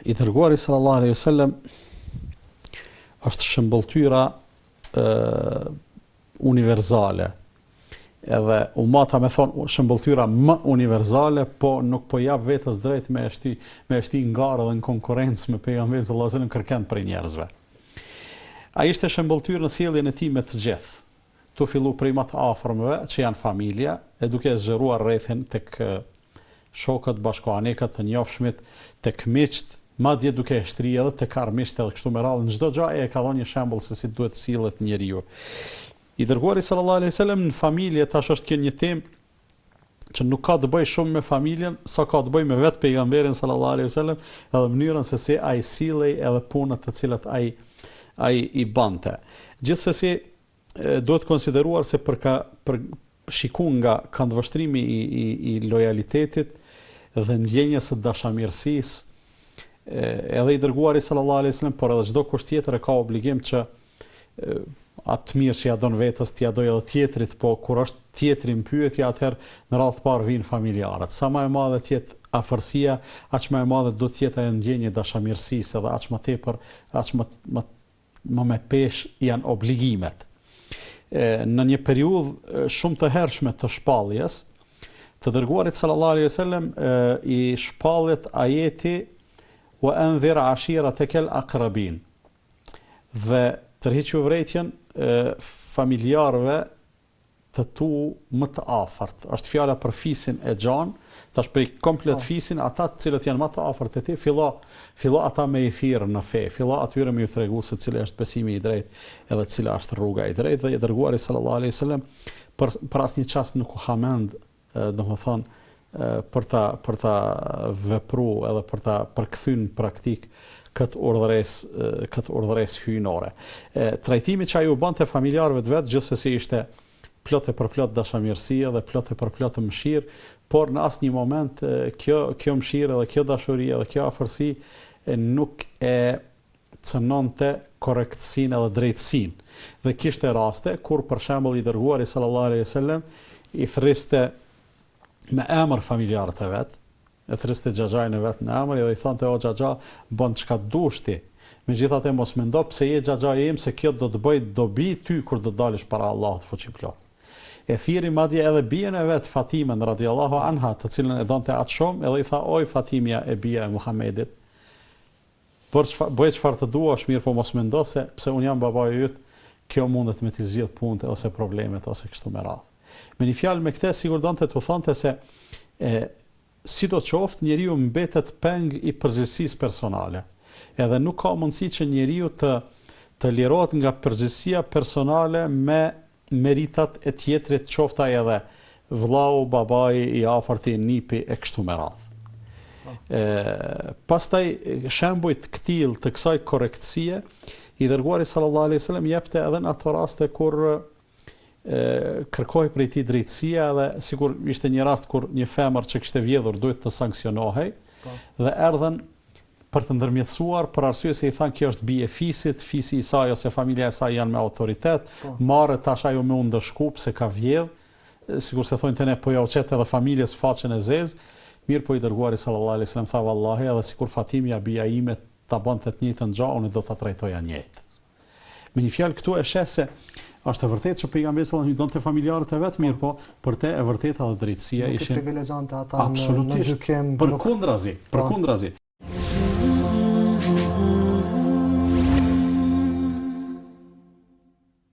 I dërguari sallallahu alaihi wasallam është shëmbëltyra universale. Edhe umata me thonë shëmbëltyra më universale, po nuk po jap vetës drejt me e shti ngarë dhe në konkurrencë me pejgamberin sallallahu alaihi wasallam kërkend për njerëzve. Ai ishte shëmbëltyrë në sjelljen e tij me të gjithë. Tu fillu prej më të afërmëve, që janë familja, e duke zgjeruar rrethin tek shokët, bashkoanekët të njohshmit, tek miqt, madje duke e shtri edhe tek armiqt edhe kështu me radhë. Në çdo gjë e ka dhënë një shembull se si duhet sillet njeriu. I dërguari sallallahu alaihi wasallam në familje tash është kjo një temë që nuk ka të bëjë shumë me familjen, sa ka të bëjë me vetë pejgamberin sallallahu alaihi wasallam, edhe mënyrën se si ai sillej edhe punët të cilat ai i bante. Gjithsesi duhet konsideruar se për shikun nga këndvështrimi i lojalitetit dhe ndjenjes së dashamirësisë, edhe i dërguari sallallahu alaihi wasallam, por edhe çdo kusht tjetër e ka obligim që atë mirë që ja don vetës, t'ja doj edhe tjetrit, po kur është tjetri në pyetje, atëherë në radhë të parë vinë familjarët. Sa më e madhe tjetë afërsia, aq më e madhe do të jetë ajo ndjenje dashamirësisë, edhe aq më tepër, aq më me pesh janë obligimet. Në një periudhë shumë të hershme të shpalljes, të dërguarit sallallahu alaihi wasallam i shpallet ajeti wa anzir ashiratakal aqrabin. Dhe tërhiqu vërejtjen familjarëve të tu më të afërt. Është fjala për fisin e gjan, tash për komplet fisin, ata të cilët janë më të afërt e ti, fillo ata me i thirrë në fe, fillo atyre me ju tregu se cili është besimi i drejtë edhe cila është rruga e drejtë, dhe i dërguari sallallahu alaihi wasallam për asnjë çast nuk u hamend, domethënë për ta vepruar edhe për ta përkthyer në praktik këtë urdhëres hyjnore. Trajtimi që ai u bante familjarëve të vet gjithsesi ishte plot e përplot dashamirësie dhe plot e përplot mëshirë, por në asnjë moment kjo mëshirë dhe kjo dashuri dhe kjo afërsi nuk e cënonte korrektësinë edhe drejtësinë. Dhe kishte raste kur për shembull i dërguari sallallahu alaihi wasallam i thriste me emër familjarët e vet, e thriste xhaxhajin e vet në emër dhe i thonte o xhaxha, bën çka dush ti. Megjithatë mos mendo pse je xhaxhaji im se kjo do të bëj dobi ty kur do dalësh para Allahut fuqiplot. E thiri madje edhe bien e vet Fatimen radhiyallahu anha, të cilën e donte atë shumë, edhe i tha oj Fatimja e bija e Muhamedit, bëj çfarë të duash, mirë po mos mendo se pse un jam babai yt, kjo mundet me t'i zgjidh punët ose problemet ose kështu me radhë. Me një fjalë me këtë sigur donte t'u thonte se sidoqoftë njeriu mbetet peng i përgjegjësisë personale. Edhe nuk ka mundësi që njeriu të lirohet nga përgjegjësia personale me meritat e tjetrit, qoftë ai edhe vllau, babai, i afërti, nipi e kështu me radhë. Pastaj shembuj të këtill të kësaj korrektësie, i dërguari sallallahu alaihi wasallam jepte edhe në ato raste kur kërkoi prej tij drejtësia, dhe sikur ishte një rast kur një femër që kishte vjedhur duhet të sanksionohej, dhe erdhen për të ndërmjetësuar për arsye se i thanë kjo është bie fisit, fisi i saj ose familja e saj janë me autoritet, marrë tash ajo me unë dëshkup se ka vjedh, sikur se thonë të ne po ja u qetë edhe familjes faqen e zezë, mirë po i dërguari sallallahu alaihi wasallam tha vallahi edhe sikur Fatimja bia ime ta bante të njëjtën gjë, unë do ta trajtoja njëjtë. Me një fjalë këtu e sheh se është e vërtetë që pejgamberi sallallahu alaihi wasallam donte familjarët e vet, mirë po për te e vërteta dhe drejtësia ishin privilegjante ata në gjykim. Përkundrazi.